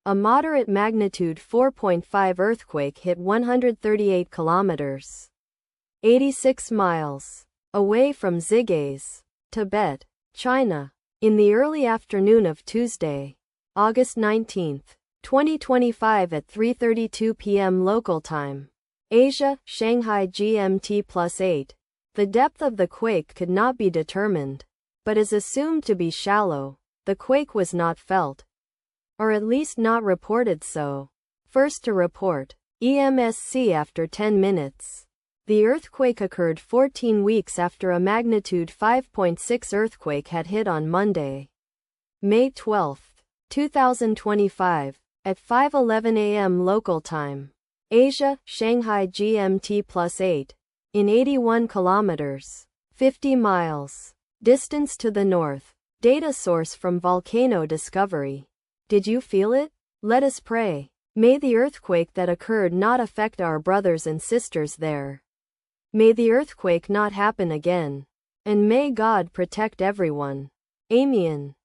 A moderate magnitude 4.5 earthquake hit 138 kilometers, 86 miles, away from Xigazê, Tibet, China, in the early afternoon of Tuesday, August 19, 2025 at 3:32 p.m. local time. Asia, Shanghai GMT+8. The depth of the quake could not be determined, but is assumed to be shallow. The quake was not felt, or at least not reported so. First to report, EMSC after 10 minutes. The earthquake occurred 14 weeks after a magnitude 5.6 earthquake had hit on Monday, May 12, 2025, at 5:11 a.m. local time. Asia, Shanghai GMT+8, in 81 kilometers, 50 miles, distance to the north. Data source from Volcano Discovery. Did you feel it? Let us pray. May the earthquake that occurred not affect our brothers and sisters there. May the earthquake not happen again. And may God protect everyone. Amen.